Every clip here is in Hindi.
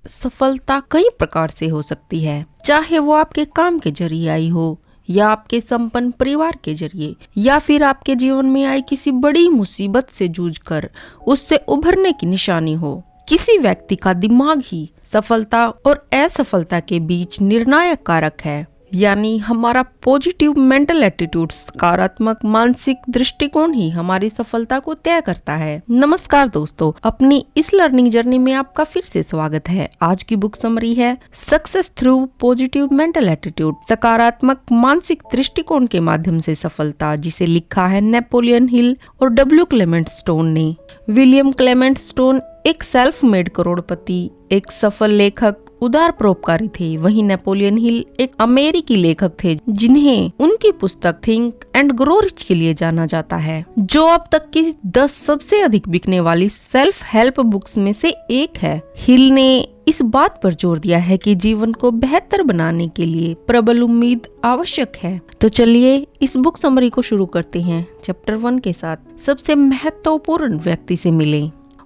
सफलता कई प्रकार से हो सकती है, चाहे वो आपके काम के जरिए आई हो या आपके संपन्न परिवार के जरिए या फिर आपके जीवन में आई किसी बड़ी मुसीबत से जूझकर उससे उभरने की निशानी हो। किसी व्यक्ति का दिमाग ही सफलता और असफलता के बीच निर्णायक कारक है, यानी हमारा पॉजिटिव मेंटल एटीट्यूड, सकारात्मक मानसिक दृष्टिकोण ही हमारी सफलता को तय करता है। नमस्कार दोस्तों, अपनी इस लर्निंग जर्नी में आपका फिर से स्वागत है। आज की बुक समरी है success through positive mental attitude, सकारात्मक मानसिक दृष्टिकोण के माध्यम से सफलता, जिसे लिखा है नेपोलियन हिल और डब्ल्यू क्लेमेंट स्टोन ने। विलियम क्लेमेंट स्टोन एक सेल्फ मेड करोड़पति, एक सफल लेखक, उदार परोपकारी थे। वहीं नेपोलियन हिल एक अमेरिकी लेखक थे जिन्हें उनकी पुस्तक थिंक एंड ग्रो रिच के लिए जाना जाता है, जो अब तक की 10 सबसे अधिक बिकने वाली सेल्फ हेल्प बुक्स में से एक है। हिल ने इस बात पर जोर दिया है कि जीवन को बेहतर बनाने के लिए प्रबल उम्मीद आवश्यक है। तो चलिए इस बुक समरी को शुरू करते हैं। चैप्टर 1 के साथ सबसे महत्वपूर्ण व्यक्ति से मिले।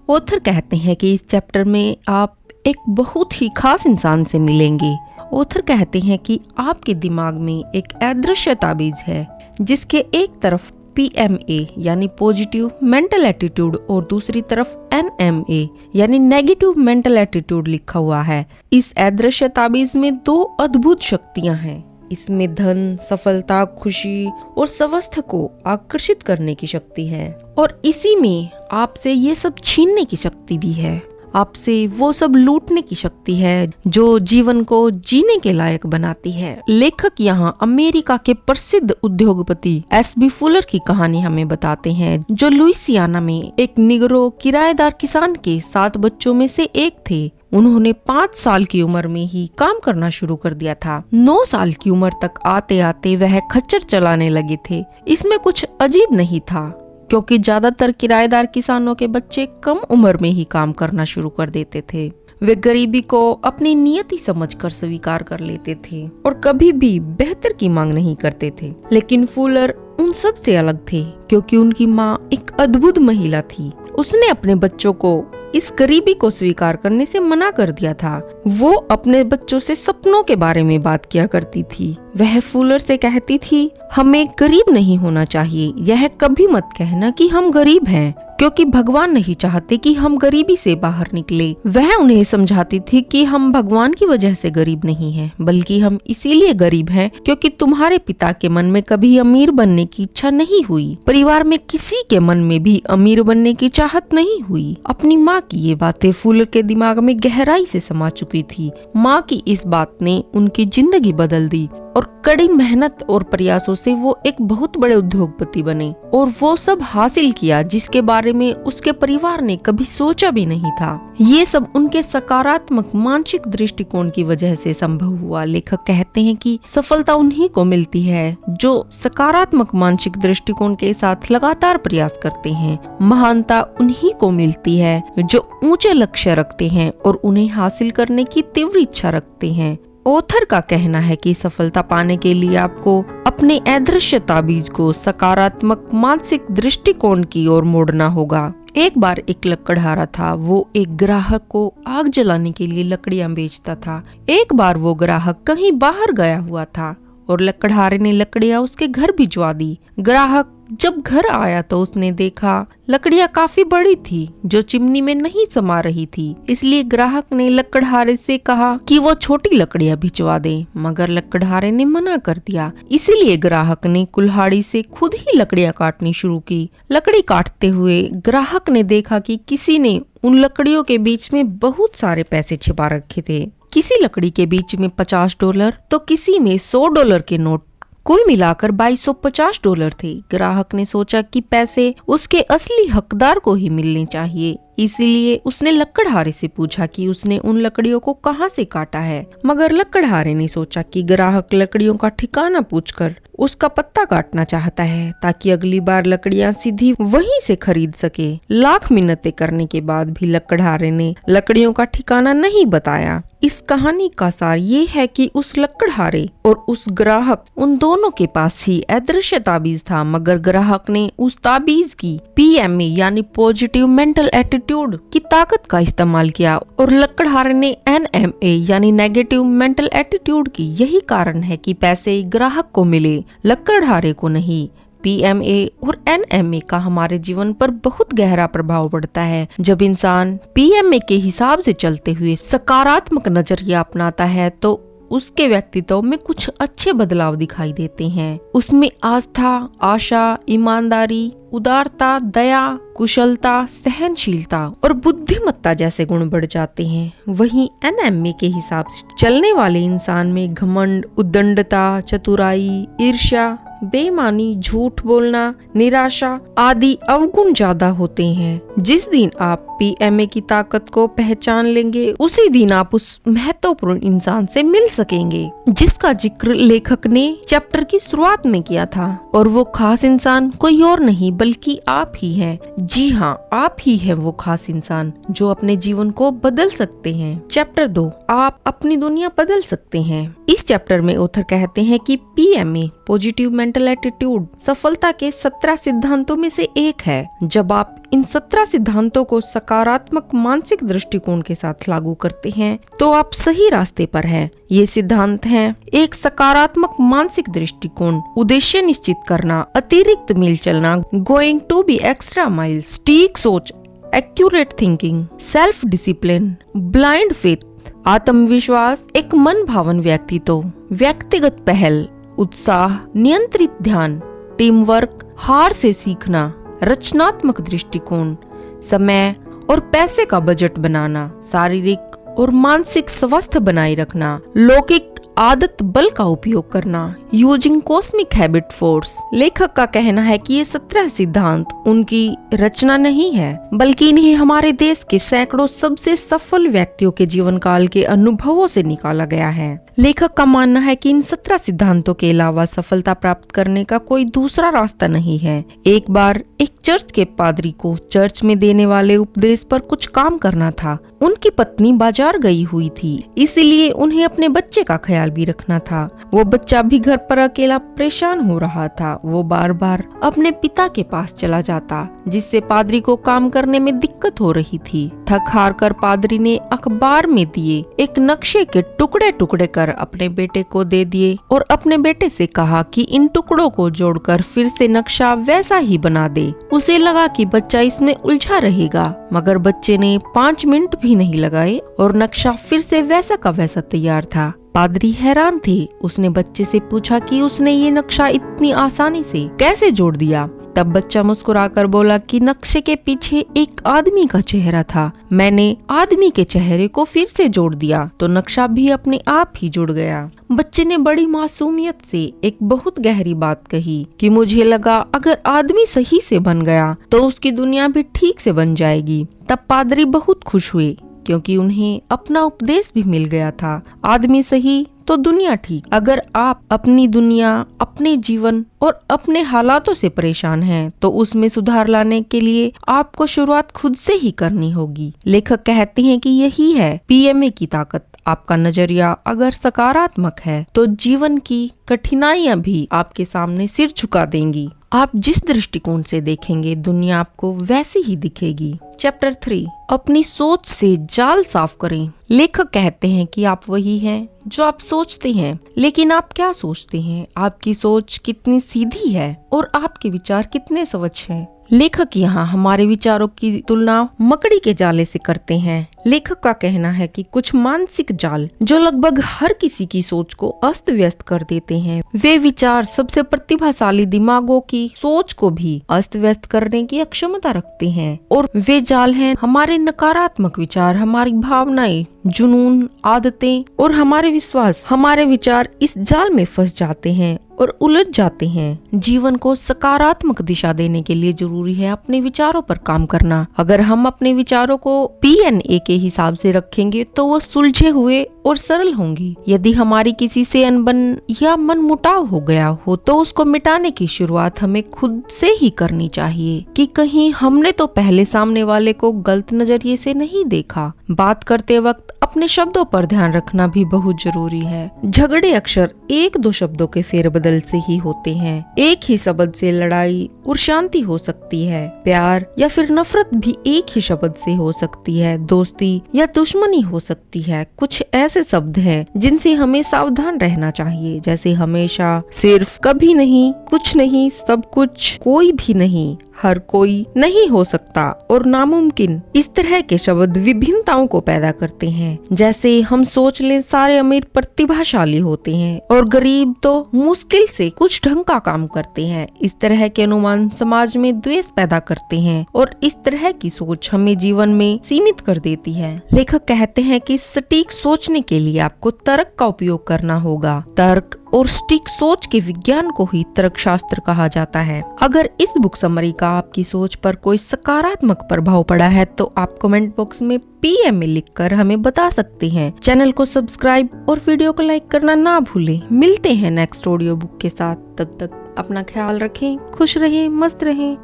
ऑथर कहते हैं कि इस चैप्टर में आप एक बहुत ही खास इंसान से मिलेंगे। ऑथर कहते हैं कि आपके दिमाग में एक अदृश्य ताबीज है जिसके एक तरफ PMA यानी पॉजिटिव मेंटल एटीट्यूड और दूसरी तरफ NMA यानी नेगेटिव मेंटल एटीट्यूड लिखा हुआ है। इस अदृश्य ताबीज में 2 अद्भुत शक्तियां हैं। इसमें धन, सफलता, खुशी और स्वास्थ्य को आकर्षित करने की शक्ति है और इसी में आपसे ये सब छीनने की शक्ति भी है। आपसे वो सब लूटने की शक्ति है जो जीवन को जीने के लायक बनाती है। लेखक यहाँ अमेरिका के प्रसिद्ध उद्योगपति SB फुलर की कहानी हमें बताते हैं, जो लुइसियाना में एक निगरो किराएदार किसान के 7 बच्चों में से एक थे। उन्होंने 5 साल की उम्र में ही काम करना शुरू कर दिया था। 9 साल की उम्र तक आते आते वह खच्चर चलाने लगे थे। इसमें कुछ अजीब नहीं था, क्योंकि ज्यादातर किराएदार किसानों के बच्चे कम उम्र में ही काम करना शुरू कर देते थे। वे गरीबी को अपनी नियति समझकर स्वीकार कर लेते थे और कभी भी बेहतर की मांग नहीं करते थे। लेकिन फुलर उन सब से अलग थे, क्योंकि उनकी माँ एक अद्भुत महिला थी। उसने अपने बच्चों को इस गरीबी को स्वीकार करने से मना कर दिया था। वो अपने बच्चों से सपनों के बारे में बात किया करती थी। वह फुलर से कहती थी, हमें गरीब नहीं होना चाहिए। यह कभी मत कहना कि हम गरीब हैं, क्योंकि भगवान नहीं चाहते कि हम गरीबी से बाहर निकले। वह उन्हें समझाती थी कि हम भगवान की वजह से गरीब नहीं हैं, बल्कि हम इसीलिए गरीब हैं क्योंकि तुम्हारे पिता के मन में कभी अमीर बनने की इच्छा नहीं हुई। परिवार में किसी के मन में भी अमीर बनने की चाहत नहीं हुई। अपनी माँ की ये बातें फुलर के दिमाग में गहराई से समा चुकी थी। माँ की इस बात ने उनकी जिंदगी बदल दी और कड़ी मेहनत और प्रयासों से वो एक बहुत बड़े उद्योगपति बने और वो सब हासिल किया जिसके बारे में उसके परिवार ने कभी सोचा भी नहीं था। ये सब उनके सकारात्मक मानसिक दृष्टिकोण की वजह से संभव हुआ। लेखक कहते हैं कि सफलता उन्हीं को मिलती है जो सकारात्मक मानसिक दृष्टिकोण के साथ लगातार प्रयास करते हैं। महानता उन्हीं को मिलती है जो ऊंचे लक्ष्य रखते हैं और उन्हें हासिल करने की तीव्र इच्छा रखते हैं। ऑथर का कहना है कि सफलता पाने के लिए आपको अपने अदृश्य ताबीज को सकारात्मक मानसिक दृष्टिकोण की ओर मोड़ना होगा। एक बार एक लकड़हारा था। वो एक ग्राहक को आग जलाने के लिए लकड़ियां बेचता था। एक बार वो ग्राहक कहीं बाहर गया हुआ था और लकड़हारे ने लकड़ियां उसके घर भिजवा दी। ग्राहक जब घर आया तो उसने देखा लकड़ियां काफी बड़ी थी जो चिमनी में नहीं समा रही थी। इसलिए ग्राहक ने लकड़हारे से कहा कि वो छोटी लकड़ियां भिजवा दे, मगर लकड़हारे ने मना कर दिया। इसीलिए ग्राहक ने कुल्हाड़ी से खुद ही लकड़ियां काटनी शुरू की। लकड़ी काटते हुए ग्राहक ने देखा कि किसी ने उन लकड़ियों के बीच में बहुत सारे पैसे छिपा रखे थे। किसी लकड़ी के बीच में $50 तो किसी में $100 के नोट। कुल मिलाकर $2250 थे। ग्राहक ने सोचा कि पैसे उसके असली हकदार को ही मिलने चाहिए। इसीलिए उसने लकड़हारे से पूछा कि उसने उन लकड़ियों को कहां से काटा है, मगर लकड़हारे ने सोचा कि ग्राहक लकड़ियों का ठिकाना पूछकर उसका पत्ता काटना चाहता है ताकि अगली बार लकड़ियां सीधी वहीं से खरीद सके। लाख मिन्नतें करने के बाद भी लकड़हारे ने लकड़ियों का ठिकाना नहीं बताया। इस कहानी का सार ये है कि उस लकड़हारे और उस ग्राहक उन दोनों के पास ही अदृश्य ताबीज था, मगर ग्राहक ने उस ताबीज की PMA यानी पॉजिटिव मेंटल एटीट्यूड एटीट्यूड की ताकत का इस्तेमाल किया और लकड़हारे ने NMA यानी नेगेटिव मेंटल एटीट्यूड की। यही कारण है कि पैसे ग्राहक को मिले, लकड़हारे को नहीं। PMA और NMA का हमारे जीवन पर बहुत गहरा प्रभाव पड़ता है। जब इंसान PMA के हिसाब से चलते हुए सकारात्मक नजरिया अपनाता है तो उसके व्यक्तित्व में कुछ अच्छे बदलाव दिखाई देते हैं। उसमें आस्था, आशा, ईमानदारी, उदारता, दया, कुशलता, सहनशीलता और बुद्धिमत्ता जैसे गुण बढ़ जाते हैं। वहीं NMA के हिसाब से चलने वाले इंसान में घमंड, उद्दंडता, चतुराई, ईर्ष्या, बेईमानी, झूठ बोलना, निराशा आदि अवगुण ज्यादा होते हैं। जिस दिन आप PMA की ताकत को पहचान लेंगे उसी दिन आप उस महत्वपूर्ण इंसान से मिल सकेंगे जिसका जिक्र लेखक ने चैप्टर की शुरुआत में किया था। और वो खास इंसान कोई और नहीं बल्कि आप ही हैं। जी हाँ, आप ही हैं वो खास इंसान जो अपने जीवन को बदल सकते हैं। चैप्टर 2, आप अपनी दुनिया बदल सकते हैं। इस चैप्टर में ऑथर कहते हैं कि PMA पॉजिटिव मेंटल एटीट्यूड सफलता के 17 सिद्धांतों में से एक है। जब आप इन 17 सिद्धांतों को सकारात्मक मानसिक दृष्टिकोण के साथ लागू करते हैं तो आप सही रास्ते पर हैं। ये सिद्धांत हैं: एक सकारात्मक मानसिक दृष्टिकोण, उद्देश्य निश्चित करना, अतिरिक्त मील चलना, going to be extra mile, सटीक सोच, accurate thinking, self discipline, blind faith, आत्मविश्वास, एक मन भावन व्यक्तित्व, व्यक्तिगत पहल, उत्साह, नियंत्रित ध्यान, टीम वर्क, हार से सीखना, रचनात्मक दृष्टिकोण, समय और पैसे का बजट बनाना, शारीरिक और मानसिक स्वास्थ्य बनाए रखना, लौकिक आदत बल का उपयोग करना, यूजिंग कॉस्मिक हैबिट फोर्स। लेखक का कहना है कि ये 17 सिद्धांत उनकी रचना नहीं है बल्कि इन्हें हमारे देश के सैकड़ों सबसे सफल व्यक्तियों के जीवन काल के अनुभवों से निकाला गया है। लेखक का मानना है कि इन 17 सिद्धांतों के अलावा सफलता प्राप्त करने का कोई दूसरा रास्ता नहीं है। एक बार एक चर्च के पादरी को चर्च में देने वाले उपदेश पर कुछ काम करना था। उनकी पत्नी बाजार गई हुई थी, इसलिए उन्हें अपने बच्चे का ख्याल भी रखना था। वो बच्चा भी घर पर अकेला परेशान हो रहा था। वो बार बार अपने पिता के पास चला जाता, जिससे पादरी को काम करने में दिक्कत हो रही थी। थक हार कर पादरी ने अखबार में दिए एक नक्शे के टुकड़े टुकड़े कर अपने बेटे को दे दिए और अपने बेटे से कहा कि इन टुकड़ों को जोड़कर फिर से नक्शा वैसा ही बना दे। उसे लगा कि बच्चा इसमें उलझा रहेगा, मगर बच्चे ने 5 मिनट भी नहीं लगाए और नक्शा फिर से वैसा का वैसा तैयार था। पादरी हैरान थे। उसने बच्चे से पूछा कि उसने ये नक्शा इतनी आसानी से कैसे जोड़ दिया। तब बच्चा मुस्कुराकर बोला कि नक्शे के पीछे एक आदमी का चेहरा था। मैंने आदमी के चेहरे को फिर से जोड़ दिया तो नक्शा भी अपने आप ही जुड़ गया। बच्चे ने बड़ी मासूमियत से एक बहुत गहरी बात कही कि मुझे लगा अगर आदमी सही से बन गया तो उसकी दुनिया भी ठीक से बन जाएगी। तब पादरी बहुत खुश हुए क्योंकि उन्हें अपना उपदेश भी मिल गया था। आदमी सही तो दुनिया ठीक। अगर आप अपनी दुनिया, अपने जीवन और अपने हालातों से परेशान हैं तो उसमें सुधार लाने के लिए आपको शुरुआत खुद से ही करनी होगी। लेखक कहते हैं कि यही है PMA की ताकत। आपका नजरिया अगर सकारात्मक है तो जीवन की कठिनाइयां भी आपके सामने सिर झुका देंगी। आप जिस दृष्टिकोण से देखेंगे दुनिया आपको वैसी ही दिखेगी। चैप्टर 3, अपनी सोच से जाल साफ करें। लेखक कहते हैं कि आप वही हैं जो आप सोचते हैं, लेकिन आप क्या सोचते हैं? आपकी सोच कितनी सीधी है और आपके विचार कितने स्वच्छ हैं? लेखक यहाँ हमारे विचारों की तुलना मकड़ी के जाले से करते हैं। लेखक का कहना है कि कुछ मानसिक जाल जो लगभग हर किसी की सोच को अस्त व्यस्त कर देते हैं, वे विचार सबसे प्रतिभाशाली दिमागों की सोच को भी अस्त व्यस्त करने की क्षमता रखते हैं। और वे जाल हैं हमारे नकारात्मक विचार, हमारी भावनाएं, जुनून, आदतें और हमारे विश्वास। हमारे विचार इस जाल में फंस जाते हैं और उलझ जाते हैं। जीवन को सकारात्मक दिशा देने के लिए जरूरी है अपने विचारों पर काम करना। अगर हम अपने विचारों को PNA के हिसाब से रखेंगे तो वो सुलझे हुए और सरल होंगे। यदि हमारी किसी से अनबन या मनमुटाव हो गया हो तो उसको मिटाने की शुरुआत हमें खुद से ही करनी चाहिए कि कहीं हमने तो पहले सामने वाले को गलत नजरिए से नहीं देखा। बात करते वक्त अपने शब्दों पर ध्यान रखना भी बहुत जरूरी है। झगड़े अक्सर 1-2 शब्दों के फेरबदल बदल से ही होते हैं। एक ही शब्द से लड़ाई और शांति हो सकती है, प्यार या फिर नफरत भी एक ही शब्द से हो सकती है, दोस्ती या दुश्मनी हो सकती है। कुछ ऐसे शब्द हैं जिनसे हमें सावधान रहना चाहिए, जैसे हमेशा, सिर्फ, कभी नहीं, कुछ नहीं, सब कुछ, कोई भी नहीं, हर कोई, नहीं हो सकता और नामुमकिन। इस तरह के शब्द विभिन्नताओं को पैदा करते हैं। जैसे हम सोच लें सारे अमीर प्रतिभाशाली होते हैं और गरीब तो मुश्किल से कुछ ढंग का काम करते हैं। इस तरह के अनुमान समाज में द्वेष पैदा करते हैं और इस तरह की सोच हमें जीवन में सीमित कर देती है। लेखक कहते हैं कि सटीक सोचने के लिए आपको तर्क का उपयोग करना होगा। तर्क और सटीक सोच के विज्ञान को ही तर्कशास्त्र कहा जाता है। अगर इस बुक समरी का आपकी सोच पर कोई सकारात्मक प्रभाव पड़ा है तो आप कमेंट बॉक्स में PM में लिखकर हमें बता सकते हैं। चैनल को सब्सक्राइब और वीडियो को लाइक करना ना भूलें। मिलते हैं नेक्स्ट ऑडियो बुक के साथ। तब तक अपना ख्याल रखें, खुश रहें, मस्त रहें।